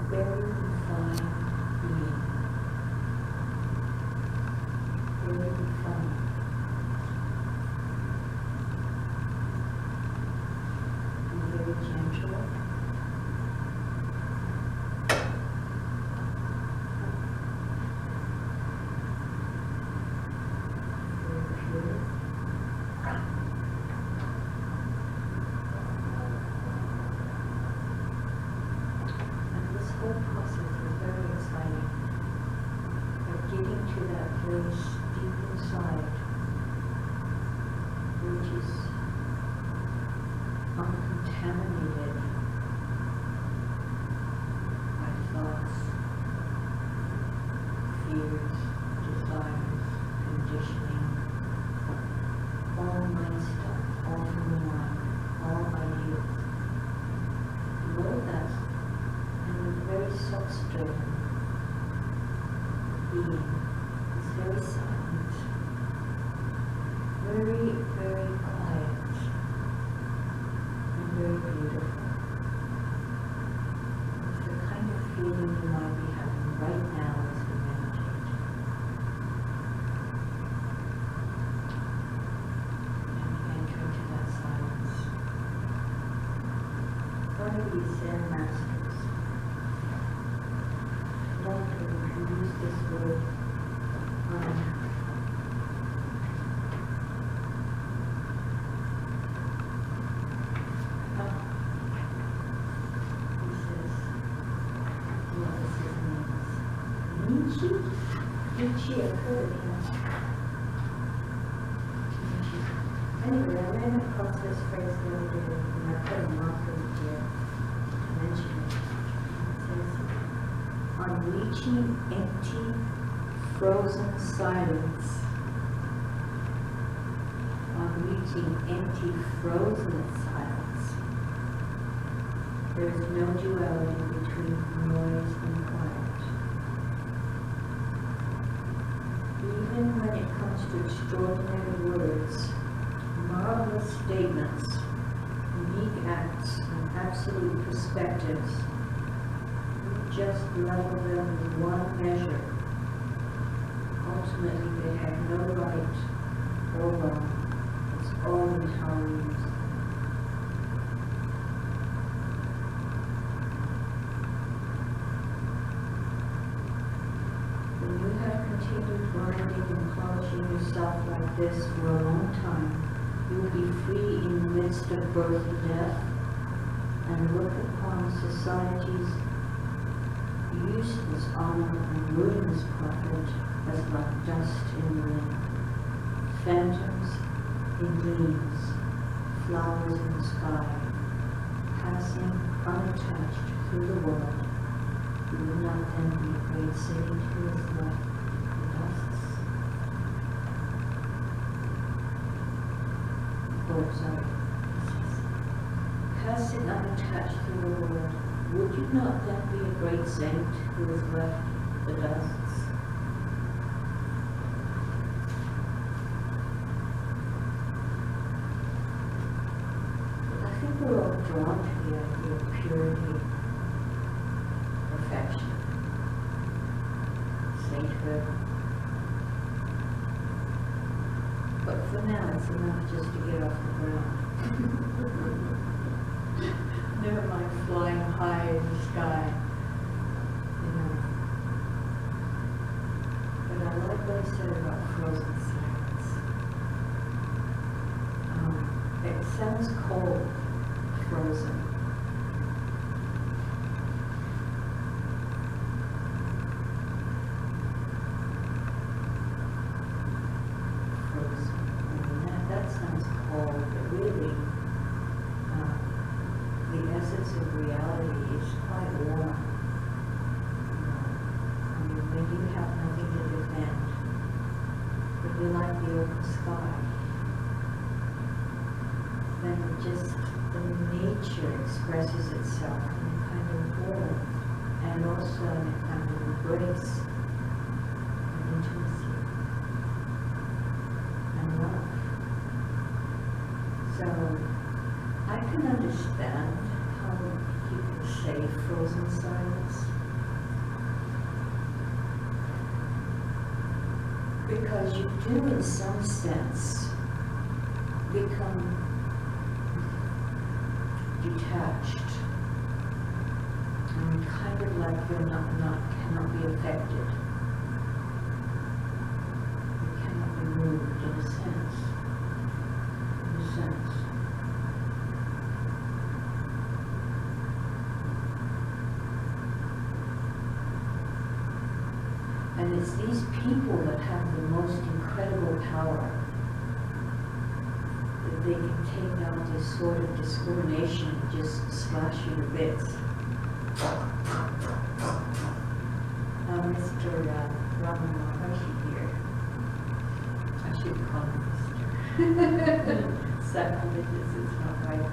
very refined being. Very refined. And very gentle. Uncontaminated by thoughts, fears, desires, conditioning, all mind stuff, all from the mind, all ideas. Below that, and the very substrate being is very silent, very, very quiet. Very beautiful. It's the kind of feeling you might be having right now as we meditate. And enter into that silence. One of these Zen masters, Doctor, who used this word, Nietzsche occurred, Anyway, I ran across this phrase the other day, and I put a marker here to mention it. It says, on reaching empty, frozen silence. On reaching empty, frozen silence. There is no duality between noise and quiet. Even when it comes to extraordinary words, marvelous statements, unique acts, and absolute perspectives, you just level them in one measure. Ultimately, they have no right or wrong. It's all in how we use them. Continued grinding and polishing yourself like this for a long time, you will be free in the midst of birth and death, and look upon society's useless honor and ruinous profit as like dust in the wind, phantoms in dreams, flowers in the sky, passing unattached through the world. You will not then be a great sage who is left. Passing unattached through the world, would you not then be a great saint who has left the dusts? I think we're all drawn to the idea of purity, perfection, sainthood. But for now, it's enough just to get off the ground. Never mind flying high in the sky, But I like what he said about frozen silence. It sounds cold, frozen. That sounds cold, but really, the essence of reality is quite warm. When you have nothing to defend, but you like the open sky, then just the nature expresses itself in a kind of warmth, and also in a kind of embrace, and intimacy, and love. So I can understand how you can say frozen silence. Because you do, in some sense, become detached. And kind of like you're cannot be affected. You cannot be moved in a sense. And it's these people that have the most incredible power, that they can take out this sort of discrimination and just slash you to bits. Mr. Raman Maharshi here, I should call him Mr. Sacrilegious, it's not right.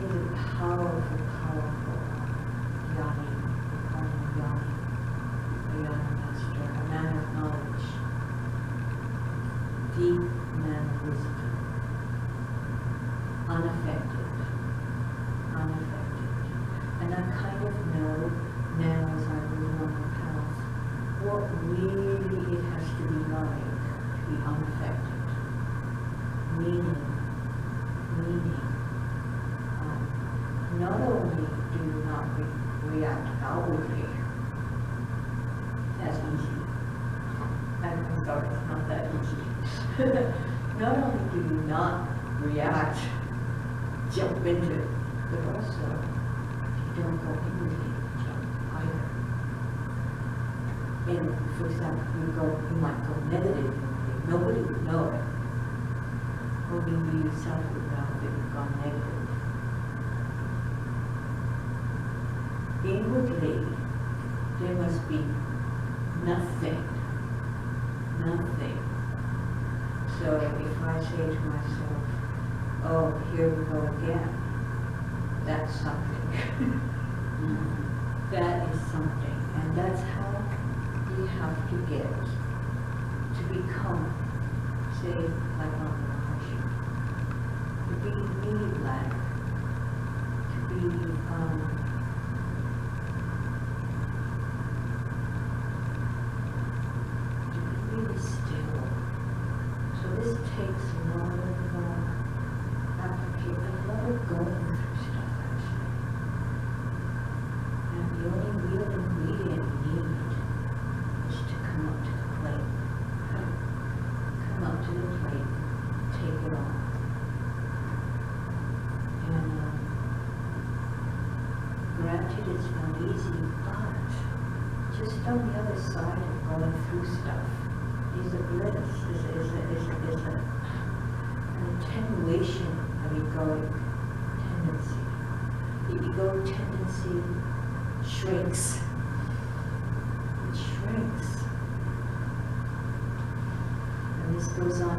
He's a powerful Yoni, a Yoni master, a man of knowledge, deep man of wisdom, unaffected. And I kind of know now as I move on the path what really it has to be like to be unaffected. Meaning, not only do you not react outwardly, that's easy. I'm sorry, it's not that easy. Not only do you not react, jump into it, but also you don't go inwardly jump either. And for example, you might go negative, nobody would know it. Only you yourself would know that you've gone negative. Inwardly, there must be nothing. So if I say to myself, oh, here we go again, that's something. That is something. And that's how we have to get to become, say, like Ramana Maharshi, to be really black, to be really still. So this takes a lot of application, a lot of going through stuff actually. And the only real ingredient you need is to come up to the plate. Come up to the plate, take it on. And granted it's not easy, but just on the other side of going through stuff is a bliss, is an attenuation of egoic tendency. The egoic tendency shrinks. It shrinks. And this goes on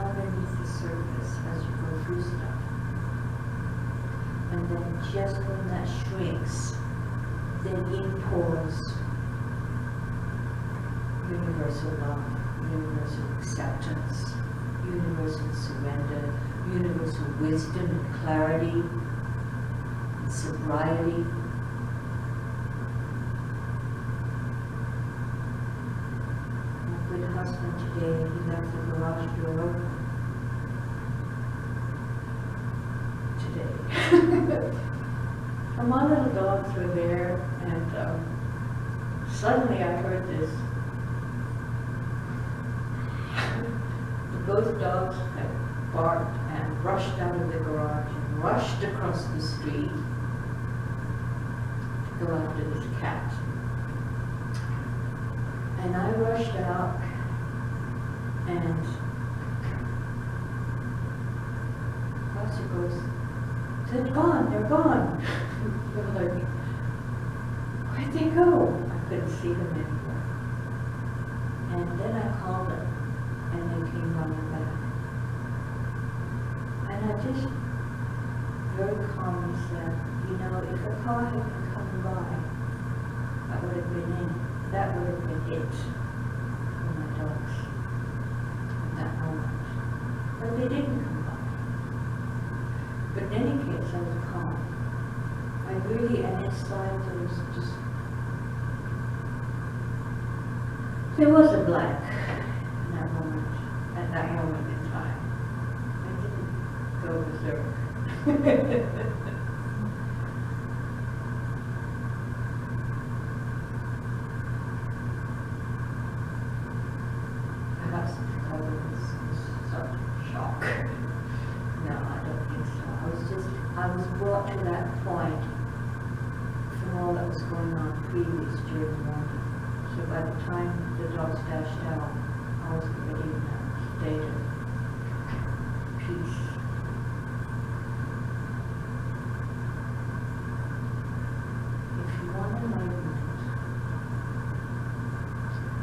underneath the surface as you go through stuff. And then just when that shrinks, then in pours universal love, universal acceptance, universal surrender, universal wisdom and clarity, and sobriety. My good husband today, he left the garage door open. Today. And my little dogs were there, and suddenly I heard this. Both dogs had barked and rushed out of the garage and rushed across the street to go after this cat. And I rushed out and Pastor goes, they're gone. They're like, where'd they go? I couldn't see them anymore. And then I called them. And they came running back. And I just very calmly said, if a car had been coming by, I would have been in. That would have been it for my dogs in that moment. But they didn't come by. But in any case, I was calm. I really, and inside there was a black. at that moment in time. I didn't go berserk. Perhaps because it was such a shock. No, I don't think so. I was brought to that point from all that was going on previous during the morning. So by the time the dogs dashed out, I was already in that state of peace. If you want enlightenment,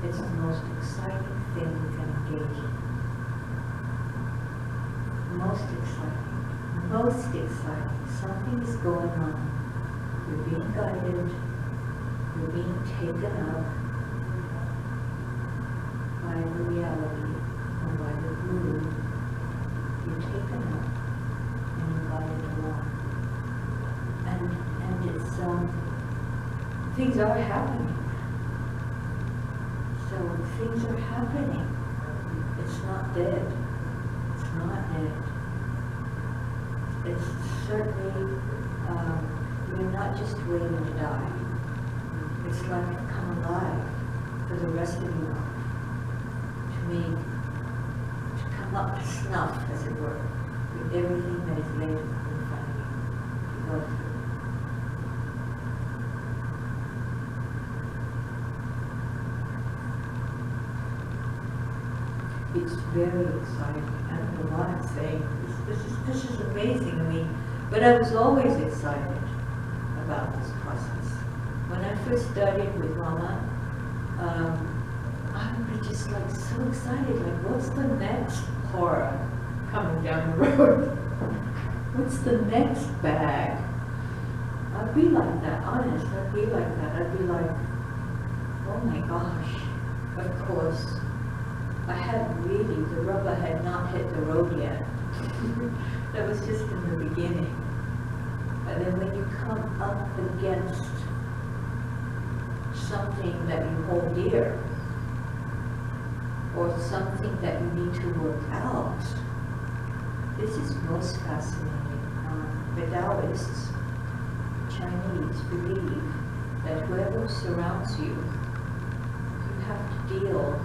it's the most exciting thing you can engage in. Most exciting. Most exciting. Something is going on. You're being guided. You're being taken up by the reality or by the guru. You're taken up and you're guided along. And it's things are happening. So things are happening. It's not dead. It's not dead. It's certainly, you're not just waiting to die. It's like you come alive for the rest of your life. To come up to snuff, as it were, with everything that is laid in front of you to go through. It's very exciting. I don't know what I'm saying. This is amazing. I mean, but I was always excited about this process. When I first started with Mama, I would be just like so excited. Like, what's the next horror coming down the road? What's the next bag? I'd be like that, honest. I'd be like that. I'd be like, oh my gosh. Of course, the rubber had not hit the road yet. That was just in the beginning. But then when you come up against something that you hold dear, or something that you need to work out, this is most fascinating. The Taoists, Chinese, believe that whoever surrounds you, you have to deal.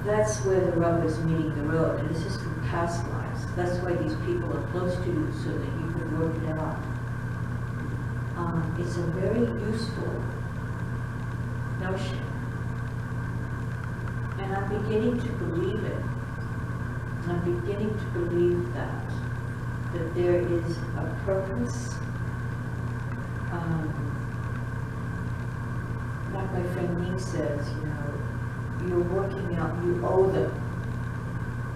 That's where the rubber's meeting the road, and this is from past lives. That's why these people are close to you, so that you can work it out. It's a very useful notion, and I'm beginning to believe it. I'm beginning to believe that there is a purpose. Like my friend Ning says, you're working out, you owe them.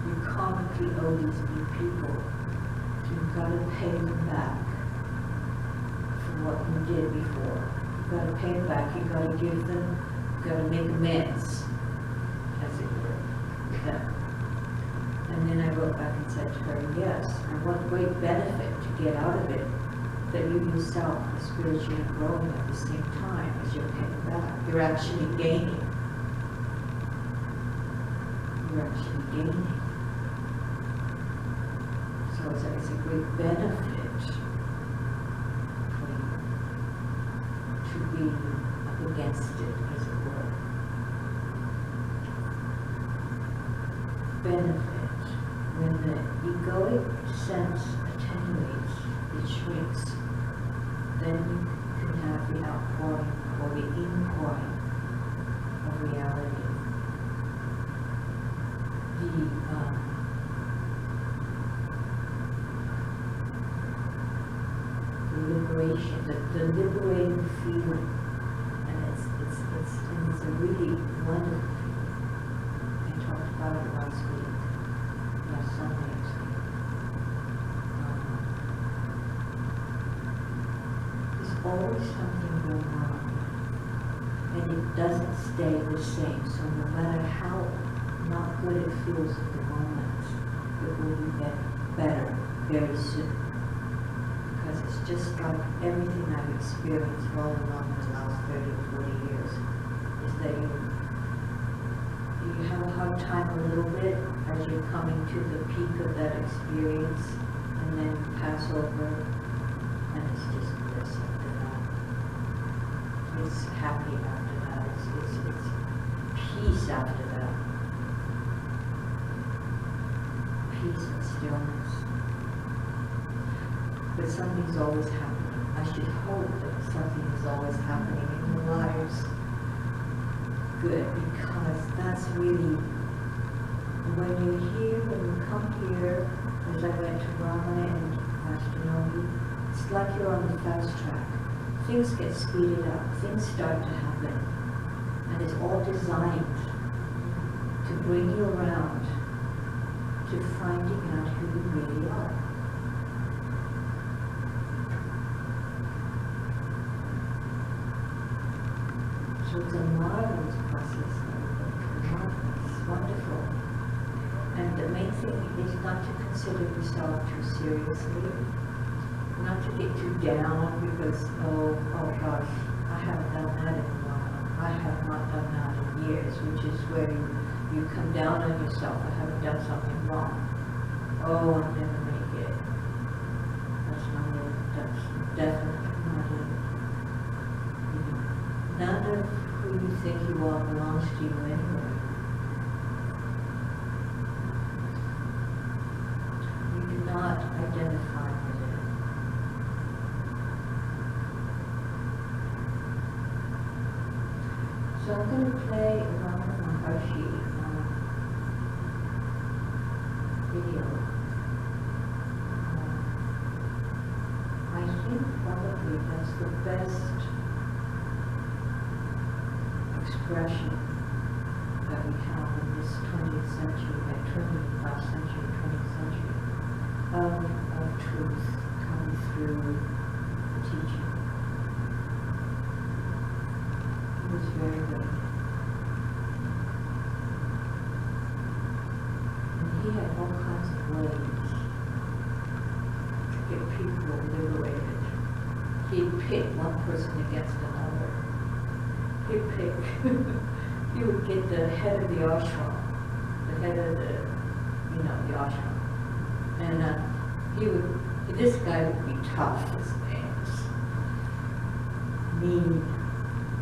You karmically owe these people. So you've got to pay them back for what you did before. You've got to pay them back, you've got to give them, you've got to make amends, as it were, with them. And then I wrote back and said to her, yes, and what great benefit to get out of it, that you yourself are spiritually growing at the same time as you're paying back. You're actually gaining. You're actually gaining. So it's a great benefit for you to be up against it, as it were. Benefit. When the egoic sense attenuates, it shrinks, then you can have the outpouring or the inpouring of reality. The liberation, the liberating feeling, and it's a really wonderful feeling. I talked about it last Sunday actually. There's always something going on, and it doesn't stay the same. So no matter how not good it feels at the moment, it will get better very soon. Because it's just like everything I've experienced all along the last 30 or 40 years, is that you have a hard time a little bit as you're coming to the peak of that experience, and then you pass over, and it's just bliss after that. It's happy after that. It's peace after that. Peace and stillness. But something's always happening. I should hope that something is always happening in your lives. Good, because that's really, when you're here, when you come here, as I went to Ramana and Ashtanovi, it's like you're on the fast track. Things get speeded up, things start to happen, and it's all designed to bring you around to finding out who you really are. So it's a marvelous process, marvelous, wonderful. And the main thing is not to consider yourself too seriously, not to get too down because, oh gosh, I haven't done that in a while. I have not done that in years, which is where you come down on yourself. I haven't done something wrong. Oh, I'll never make it. That's not it. That's definitely not it. None of who you think you are belongs to you anyway. You do not identify with it. So I'm going to play a Ramana Maharshi video. I think probably that's the best expression that we have in this 20th century, 21st century, 20th century, of truth coming through the teaching. It was very good. And he had all kinds of ways to get people liberated. He'd pit one person against another. He would get the head of the ashram, the head of the ashram. And this guy would be tough as nails, mean.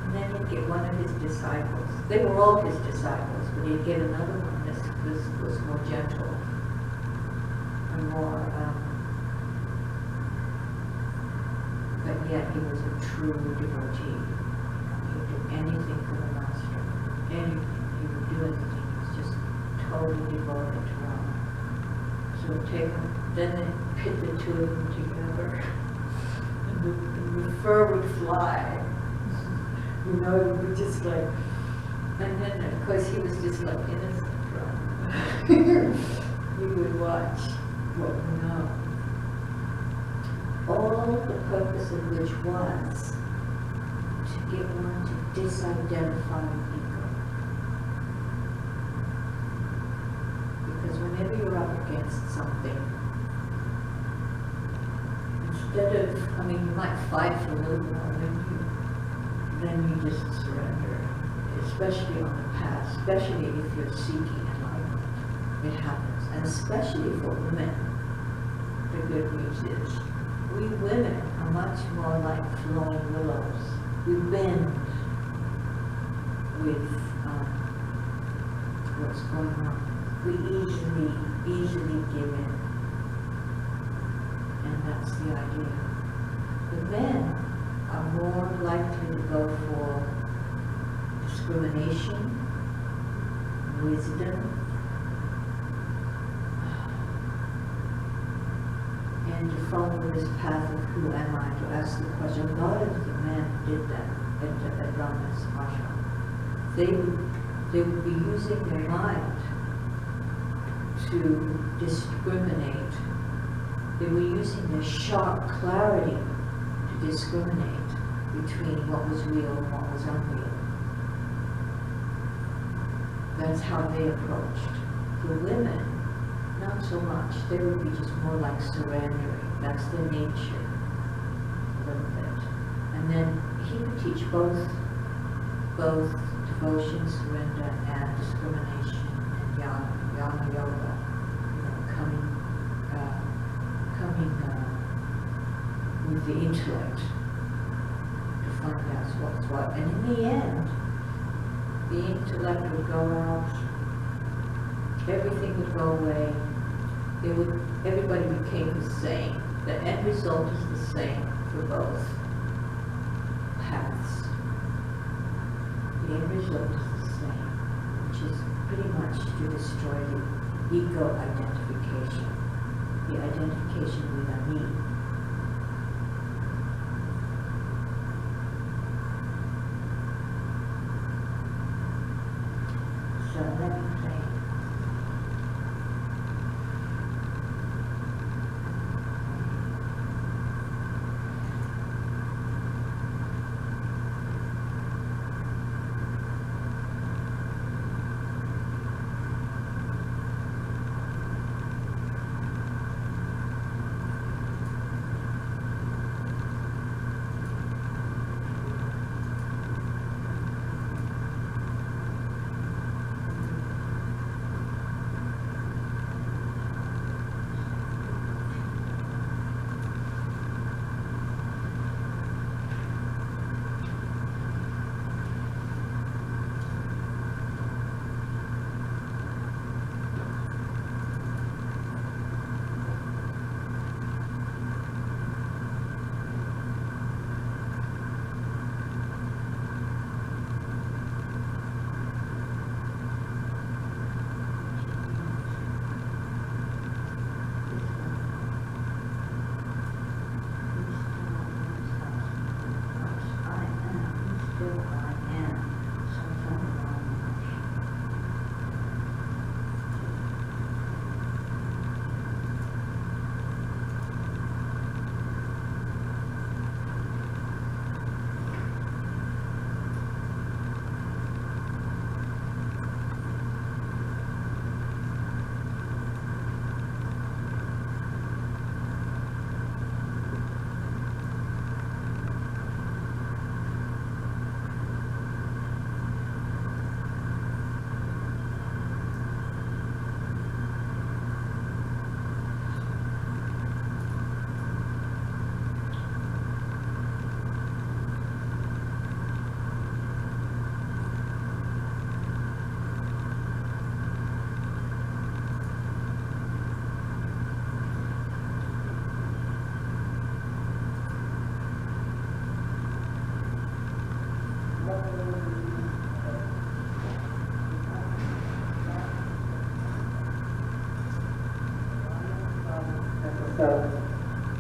And then he'd get one of his disciples. They were all his disciples, but he'd get another one that was more gentle and more, but yet he was a true devotee. Anything for the master. Anything. He would do anything. He was just totally devoted to Rama. So take him, then they pit the two of them together. And the fur would fly. It would just like, and then of course he was just like innocent Rama. You would watch what went on. All the purpose of which was get one to disidentify ego. Because whenever you're up against something, instead of, you might fight for a little while, then you just surrender. Especially on the path, especially if you're seeking enlightenment. It happens. And especially for women, the good news is, we women are much more like flowing willows. We bend with what's going on. We easily give in. And that's the idea. The men are more likely to go for discrimination, wisdom, and to follow this path of who am I, to ask the question. A lot of the men did that at Rama's ashram. They would be using their mind to discriminate. They were using their sharp clarity to discriminate between what was real and what was unreal. That's how they approached. The women, not so much. They would be just more like surrendering. That's their nature, a little bit. And then he would teach both devotion, surrender, and discrimination, and jnana yoga, coming with the intellect to find out what's what. And in the end, the intellect would go out, everything would go away, everybody became the same. The end result is the same for both paths. The end result is the same, which is pretty much to destroy the ego identification, the identification with a me. So let me play.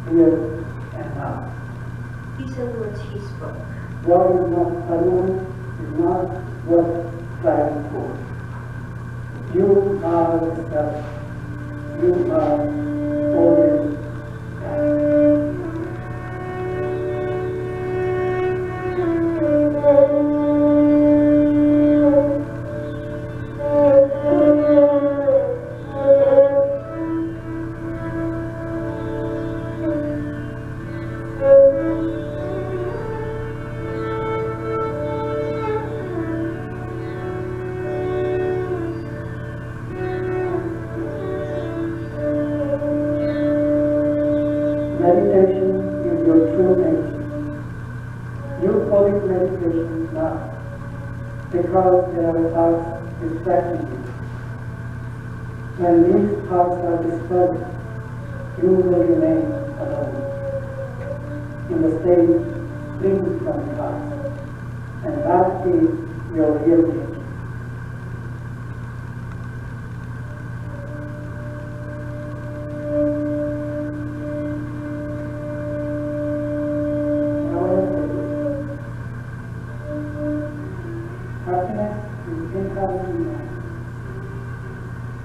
Here and now. These are the words he spoke. What is not permanent is not worth striving for. You are the self. You are already that. Meditation is your true nature. You call it meditation now because there are thoughts distracting you. When these thoughts are disturbed, you will remain alone in the state free from thoughts, and that is your real nature.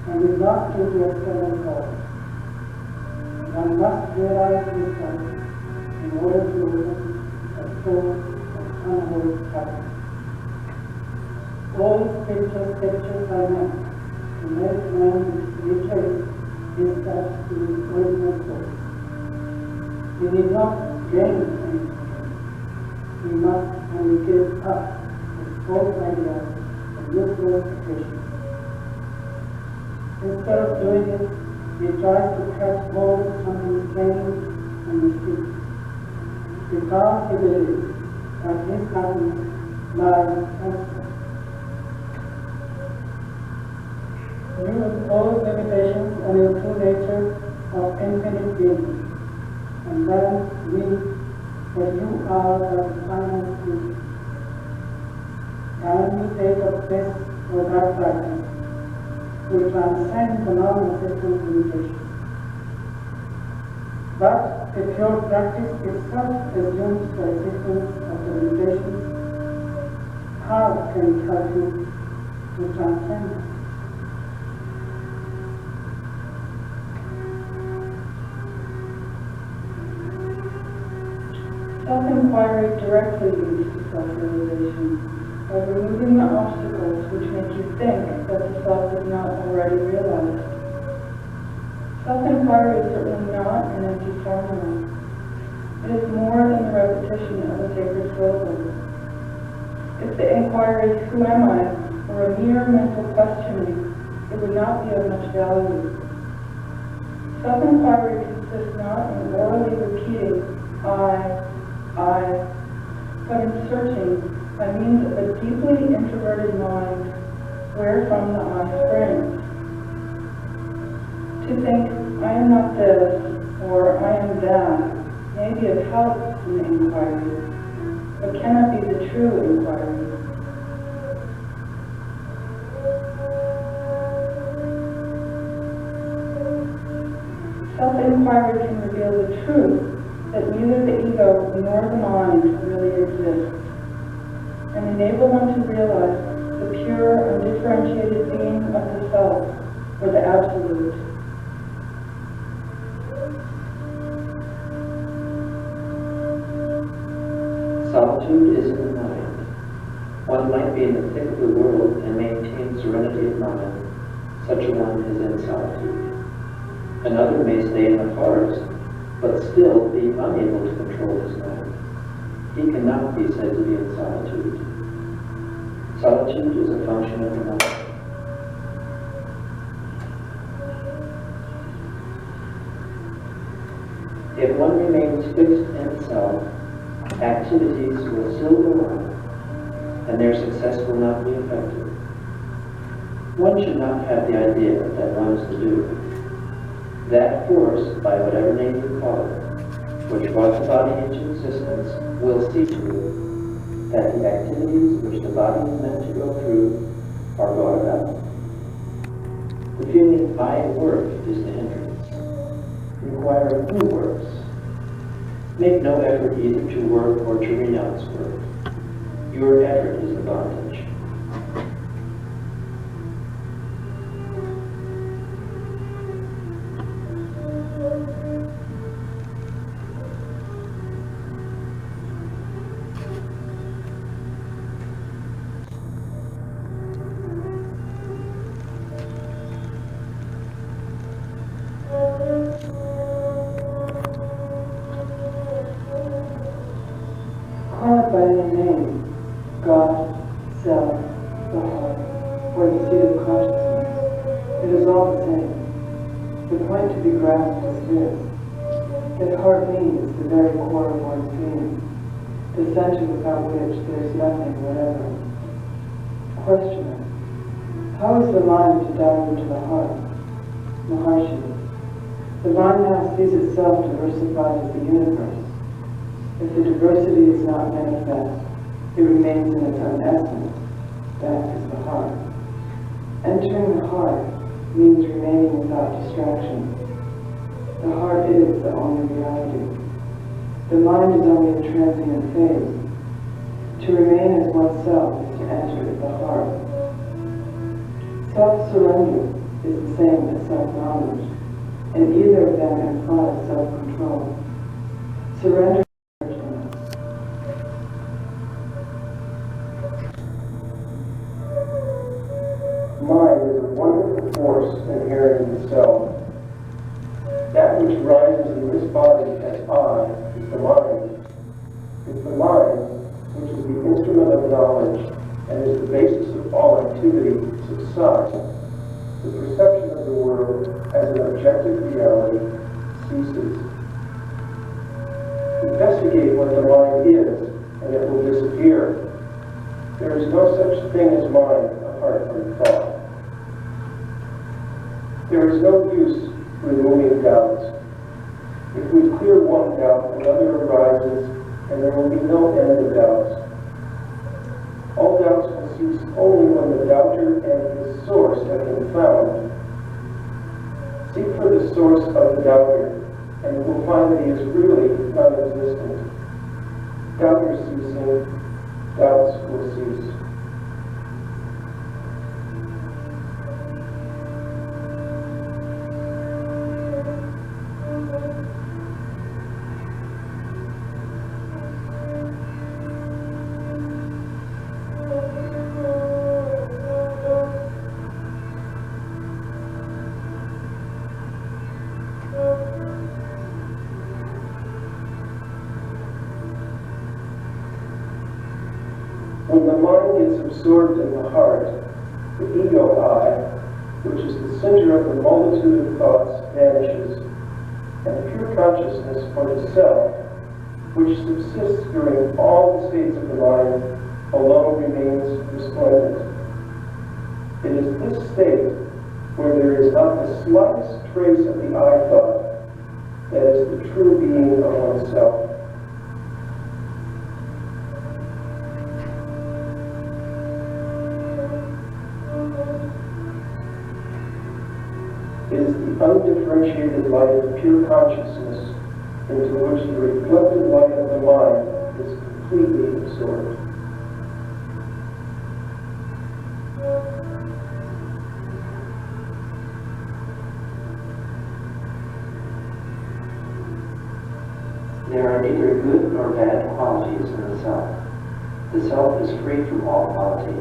And is not due to external cause. One must realize this fact in order to open a source of unheard happiness. All spiritual scriptures are meant to make man retrace his steps to his original source. He need not gain anything. He must only give up his false ideas useless efficiency. Instead of doing it, he tries to catch hold of something plain and mystic, because he believes that his happiness lies elsewhere. You impose limitations on your true nature of infinite being, and then read that you are but the final truth. Can you take up this or that practice to transcend the non-existent limitations? But if your practice itself assumes the existence of the limitations, how can it help you to transcend them? Self-inquiry directly leads to self-realization by removing the obstacles which make you think that the self is not already realized. Self-inquiry is certainly not an empty formula. It is more than the repetition of a sacred syllable. If the inquiry, who am I, were a mere mental questioning, it would not be of much value. Self-inquiry consists not in orally repeating I, but in searching by means of a deeply introverted mind wherefrom the I springs. To think, I am not this, or I am that, may be of help in the inquiry, but cannot be the true inquiry. Self-inquiry can reveal the truth that neither the ego nor the mind really exists, and enable one to realize the pure, undifferentiated being of the self, or the absolute. Solitude is in the mind. One might be in the thick of the world and maintain serenity of mind. Such a one is in solitude. Another may stay in the forest, but still be unable to control his mind. He cannot be said to be in solitude. Solitude is a function of the mind. If one remains fixed in self, activities will still go on, and their success will not be effective. One should not have the idea that one is the doer. That force, by whatever name you call it, which brought the body into existence, will see to it that the activities which the body is meant to go through are brought about. The feeling I work is the hindrance. Inquire who works. Make no effort either to work or to renounce work. Your effort is the bondage. Call it by any name, God, self, the heart, or the seat of consciousness. It is all the same. The point to be grasped is this, that heart means the very core of one's being, the center without which there is nothing whatever. Questioner, how is the mind to dive into the heart? Maharshi, the mind now sees itself diversified as the universe. If the diversity is not manifest, it remains in its own essence. That is the heart. Entering the heart means remaining without distraction. The heart is the only reality. The mind is only a transient phase. To remain as oneself is to enter the heart. Self-surrender is the same as self-knowledge, and either of them implies self-control. Surrender Mind is a wonderful force inherent in the self. That which rises in this body as I is the mind. It's the mind which is the instrument of knowledge and is the basis of all activity subsides, the perception of the world as an objective reality ceases. Investigate what the mind is, and it will disappear. There is no such thing as mind apart from thought. There is no use removing doubts. If we clear one doubt, another arises, and there will be no end of doubts. All doubts will cease only when the doubter and his source have been found. Seek for the source of the doubter, and you will find that he is really non-existent. Doubters ceasing, doubts will cease. When the mind gets absorbed in the heart, the ego I, which is the center of the multitude of thoughts, vanishes, and pure consciousness or the self, which subsists during all the states of the mind, alone remains resplendent. It is this state where there is not the slightest trace of the I thought that is the true being of oneself. It is the undifferentiated light of pure consciousness into which the reflected light of the mind is completely absorbed. There are neither good nor bad qualities in the self. The self is free from all quality.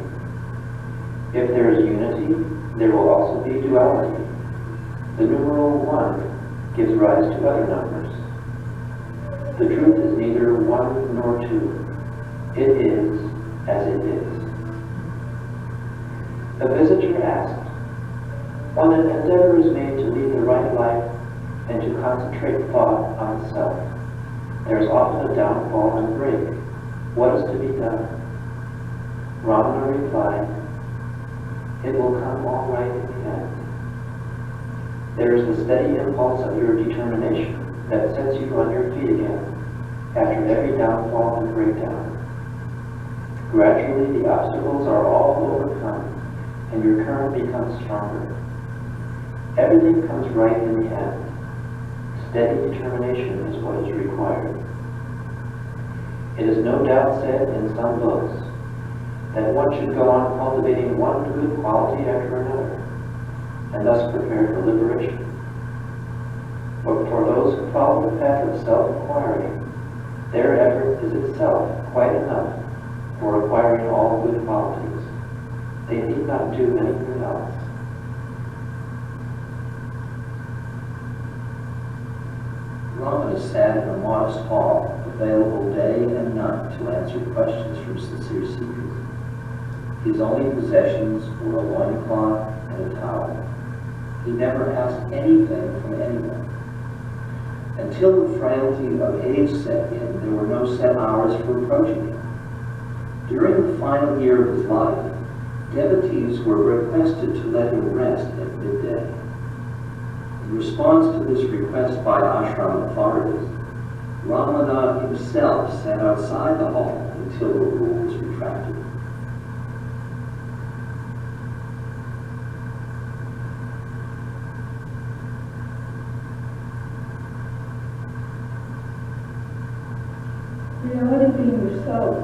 If there is unity, there will also be duality. The numeral 1 gives rise to other numbers. The truth is neither 1 nor 2. It is as it is. A visitor asked, when an endeavor is made to lead the right life and to concentrate thought on the self, there is often a downfall and break. What is to be done? Ramana replied, it will come all right in the end. There is the steady impulse of your determination that sets you on your feet again after every downfall and breakdown. Gradually the obstacles are all overcome and your current becomes stronger. Everything comes right in the end. Steady determination is what is required. It is no doubt said in some books that one should go on cultivating one good quality after another, and thus prepare for liberation. But for those who follow the path of self-inquiry, their effort is itself quite enough for acquiring all good qualities. They need not do anything else. Ramana sat in a modest hall, available day and night to answer questions from sincere seekers. His only possessions were a loincloth and a towel. He never asked anything from anyone. Until the frailty of age set in, there were no set hours for approaching him. During the final year of his life, devotees were requested to let him rest at midday. In response to this request by ashram authorities, Ramana himself sat outside the hall until the rule was retracted. Reality being yourself,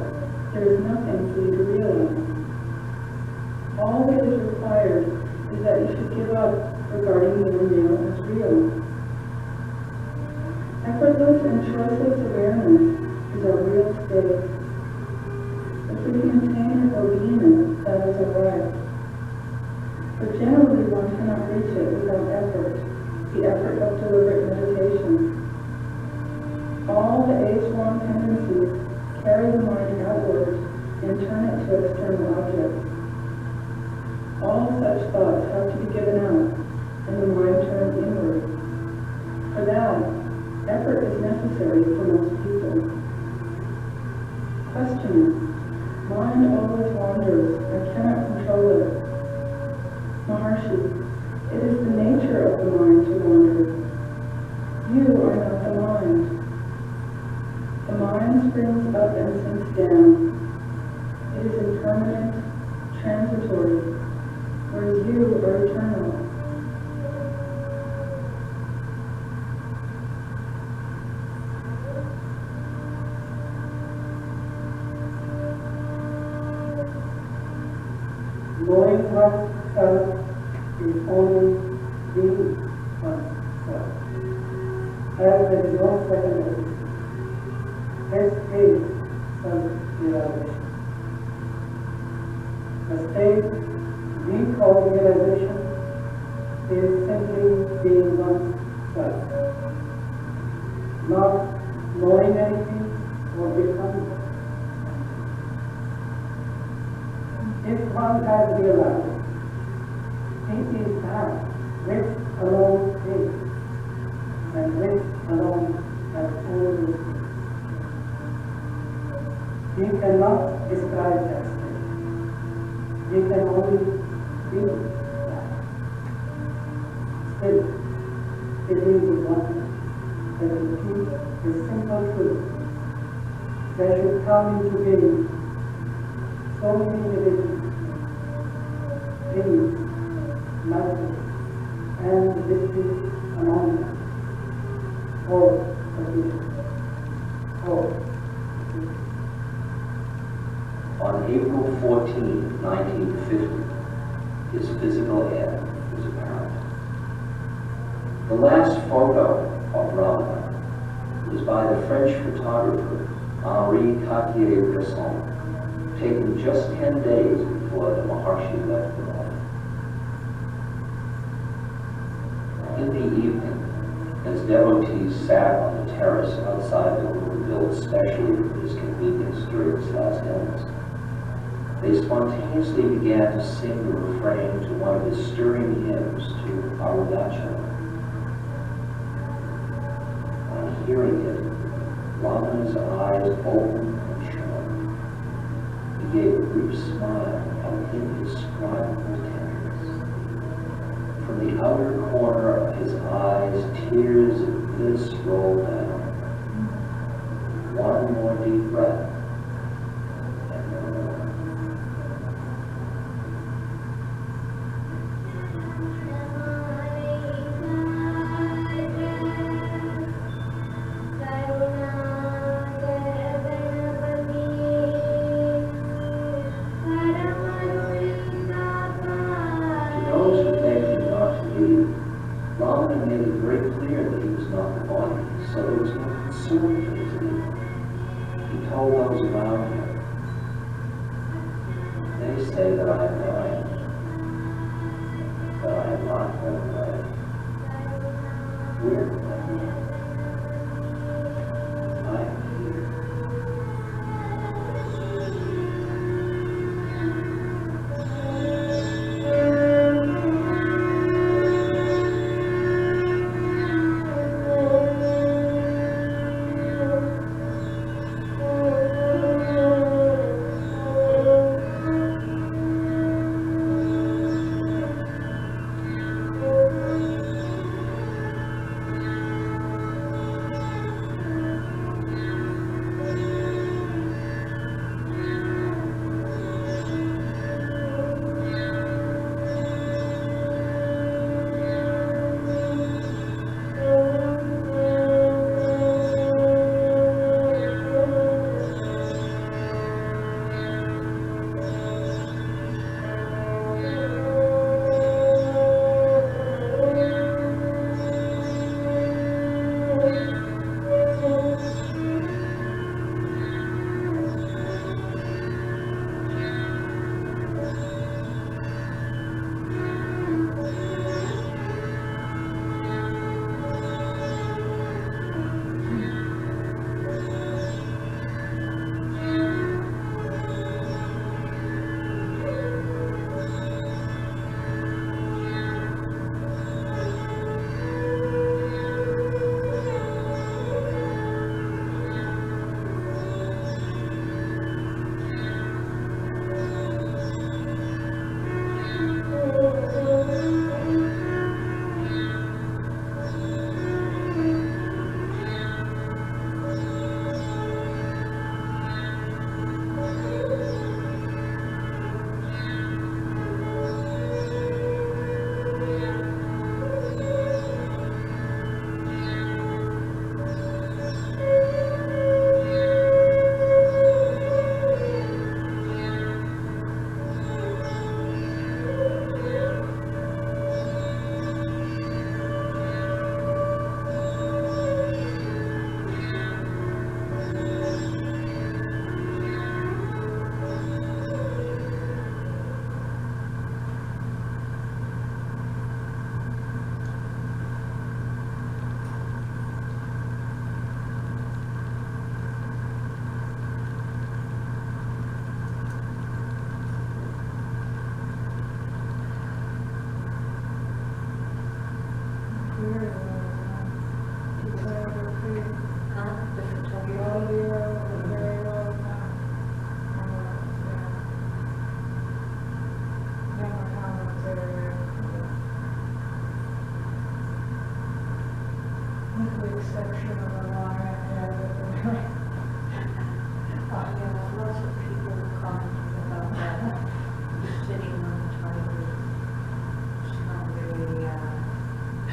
there is nothing for you to realize. All that is required is that you should give up regarding the unreal as real. Effortless and choiceless awareness is our real state. If we can attain it or be in it, that is our right. But generally one cannot reach it without effort, the effort of deliberate meditation. All the age-long tendencies carry the mind outward and turn it to external objects. such thoughts have to be given up and the mind turned inward. For that, effort is necessary for most people. Questioner, mind always wanders. I cannot control it. Maharshi, it is the nature of the mind to wander. You are not the mind. The mind springs up and sinks down. It is impermanent, transitory, whereas you are eternal. Knowing oneself is only being oneself. As there is no secondary. This is self-realization. The state we call realization is simply being oneself, not knowing anything or becoming. If one has realized, it is that which alone is, and which alone has always been. We cannot describe that state. We can only be that. Still, it is one that repeats the simple truth. There should come into being so many individuals, things, matters, and disputes among them. All conditions. All. On April 14, 1950, his physical end was apparent. The last photo of Ramana was by the French photographer Henri Cartier-Bresson, taken just 10 days before the Maharshi left the body. In the evening, as devotees sat on the terrace outside the room built specially for his convenience during his last illness, they spontaneously began to sing the refrain to one of his stirring hymns to Arunachala. On hearing it, Ramana's eyes opened and shone. He gave a brief smile and indescribable tenderness. From the outer corner of his eyes, tears of bliss rolled down. One more deep breath, and no more.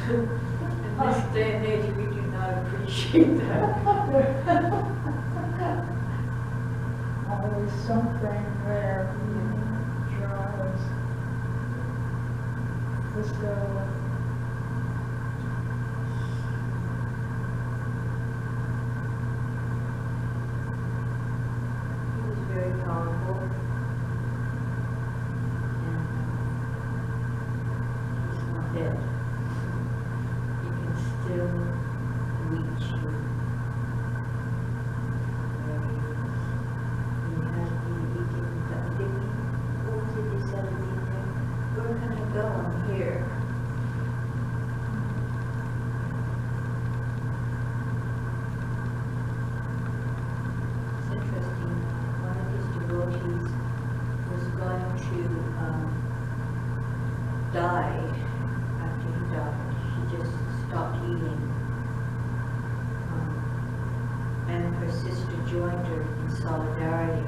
In this day and age, we do not appreciate that. Always something there, drives this going. He was very powerful. And he's not dead. He can still reach you where he is. What was it he said in the evening? Where can I go? I'm here. It's interesting. One of his devotees was going to die. After he died, he just stopped eating. And her sister joined her in solidarity.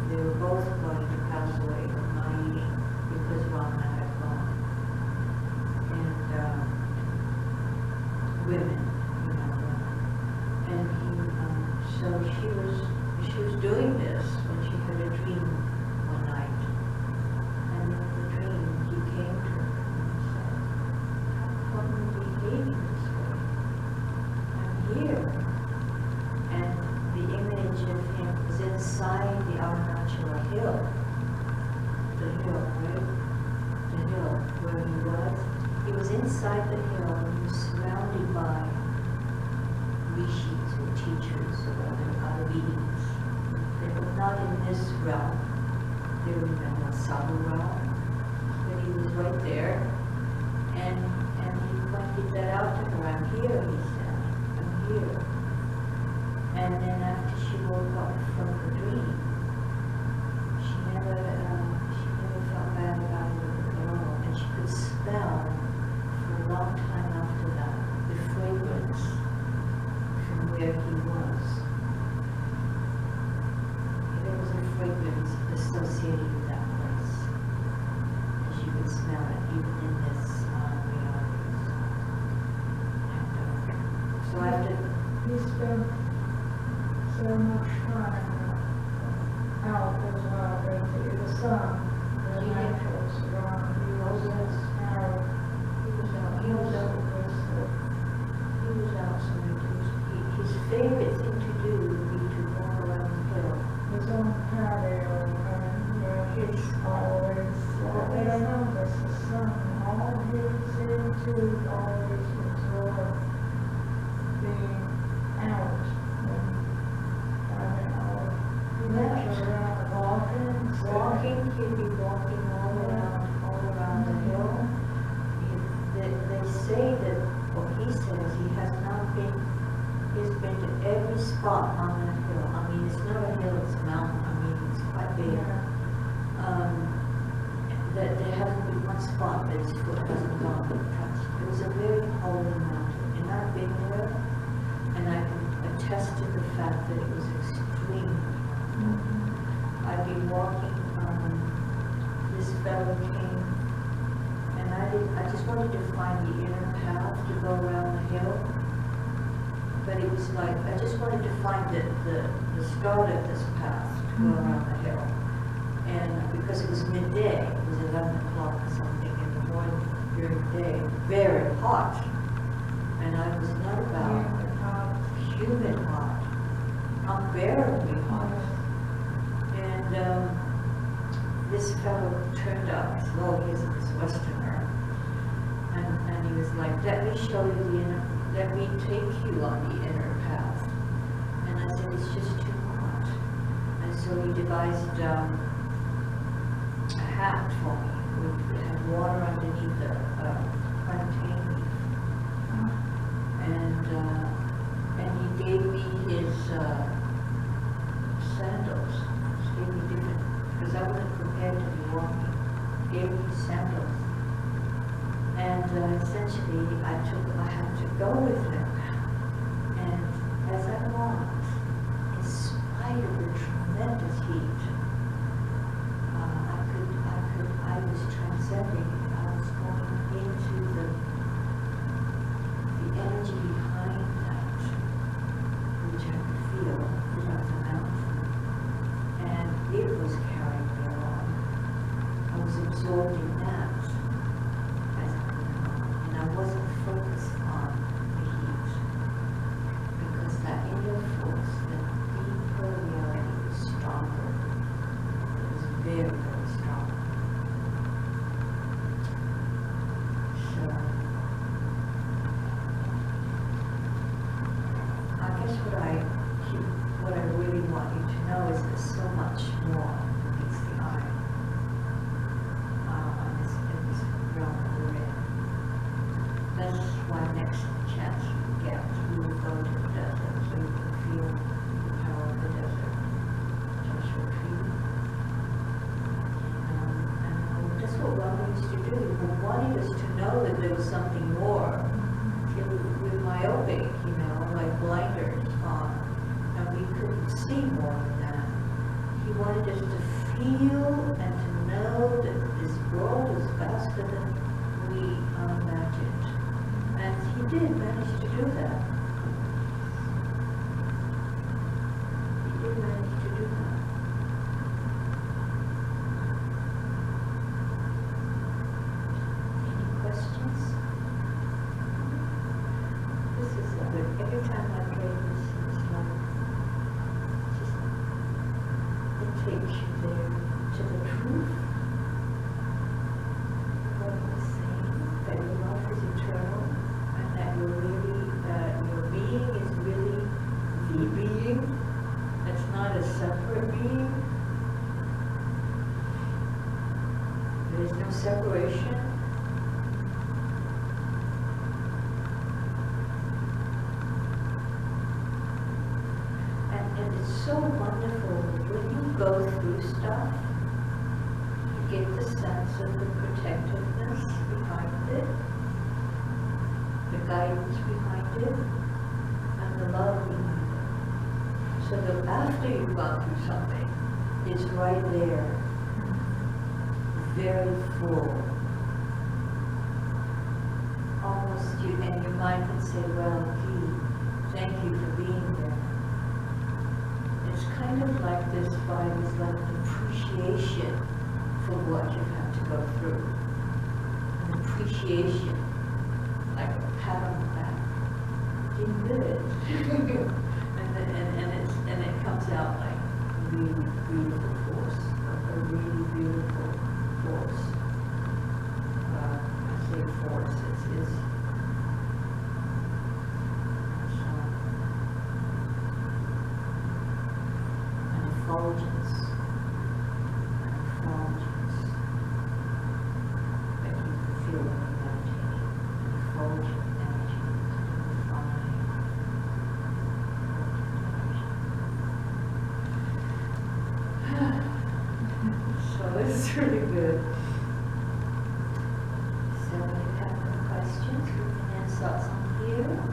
They were both going to pass away from not eating because Rama had gone. And women, you know. And so she was doing this when she had a dream one night. And in the dream, he came to her and said, "How come you're behaving this way? I'm here." And the image of him was inside the Arunachala hill. The hill, right? The hill where he was. He was inside the hill and he was surrounded by rishis or teachers or other beings. They were not in this realm. They were in the Sabu realm. But he was right there. And he pointed that out to her. "I'm here," he said. "I'm here." And then after she woke up from the dream, she never felt bad about it at all. And she could smell for a long time after that the fragrance from where he was. There was a fragrance associated with that place. And she could smell it even in this reality. And so after He spent so much time out as well as the sun, the naturals around. He was out. He was out so many times. His favorite thing to do would be to walk around the hill. His own patio, and he's always, they don't know this, the sun, all he's into, always absorb being out and having all Walking, he'd be walking all around the hill. They say that, or he says, he's been to every spot on that hill. I mean, it's not a hill, it's a mountain. I mean, it's quite big. That there hasn't been one spot that his foot hasn't gone and touched. It was a very holy mountain. And I've been there, and I can attest to the fact that it was extremely holy. I'd be walking, this fellow came, and I just wanted to find the inner path to go around the hill. But it was like, I just wanted to find the start of this path to go around the hill. And because it was midday, it was 11 o'clock or something in the morning during the day, very hot. And I was not about humid hot, unbearably hot. And this fellow turned up, well, he's this Westerner, and he was like, "Let me show you the inner, let me take you on the inner path." And I said, "It's just too hot." And so he devised a hat for me, which had water underneath the plantain leaf. And he gave me his sandals. He gave me different, because I wasn't prepared to be walking. He gave me sandals. And essentially, I had to go with him. And as I walked, in spite of the tremendous heat, I was transcending. I was going into the was carrying me along. I was absorbed in that as I went on, and I wasn't focused on the heat, because that inner force, that deeper reality was stronger. It was very, very strong. So, I guess what I really want you to know is there's so much more than meets the eye in this realm that we're in. That's why next chance you get, you will go to the desert so you can feel the power of the desert. Joshua Tree. And that's what Rama used to do. He wanted us to know that there was something more. With myopic, like blinders on, and we couldn't see more than that. He wanted us to feel and to know that this world is vaster than we imagined. And he did manage to do that. He did manage to do that. Any questions? This is a good, every time I pray this, it's like, it takes you there to the truth. What he was saying, that your love is eternal, and that your being is really the being. It's not a separate being. There is no separation. And it's so wonderful when you go through stuff, you get the sense of the protectiveness behind it, the guidance behind it, and the love behind it. So that after you've gone through something, it's right there, very full. Almost you, and your mind can say, well, gee, thank you for being there. It's kind of like this vibe is like an appreciation for what you've had to go through. An appreciation, like a pat on the back. You did it. and it comes out like a really beautiful force, a really beautiful force. I say force, it's effulgence that you can feel when you're meditating. An effulgent energy, fine. So this is really good. So if you have any questions, we can end Satsang here.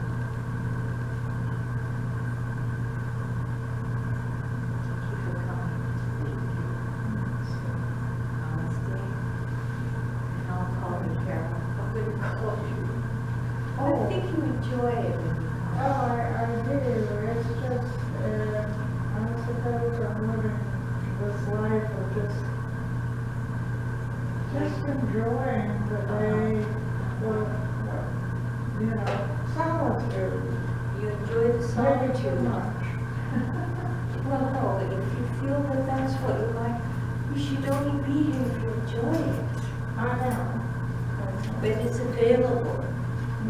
I think you enjoy it when you come. Oh, I do. It's just, I suppose I'm living this life of just enjoying the day, solitude. You enjoy the Maybe too solitude. much. Well, no, if you feel that that's what you like, you should only be here if you enjoy it. I know. But it's available.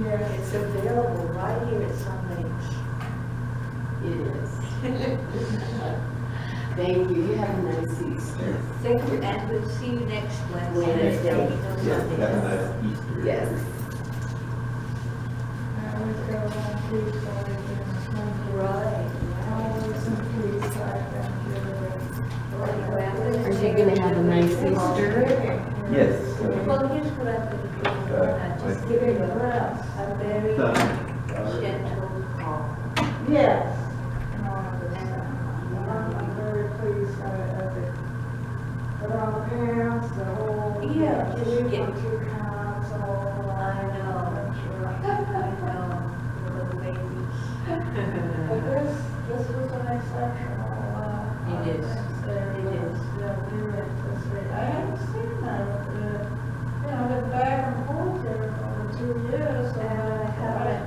Yes. It's available right here at Sun Lakes. It is. Thank you. You have a nice Easter. Thank you, and we'll see you next Wednesday. Wednesday. No Sunday. Have a nice Easter. Yes. I always go on peace, always in Right. always in peace, I thank you. Are you going to have a nice Easter? Yes. Well, here's what I'm going to do. I'm just giving a very gentle call. Yes. No, I understand. I'm very pleased at it. Put on the pants, the whole. Yeah, just leave get- my 2 pounds, all. I know. I know. The little babies. But this was an exceptional, It is. thing. It is. Yeah. do it to see. I haven't seen that. I've been back and forth here for 2 years, so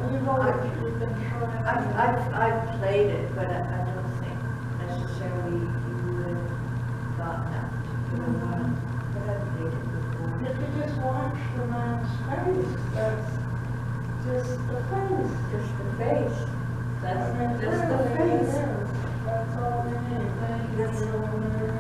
you've been trying. I've played it, but I don't think necessarily you would have gotten that particular one. But I've played it before. If you just watch the man's face, that's just the face. Just the face. That's I mean, just the really, it face. is. That's all we need. Thank you.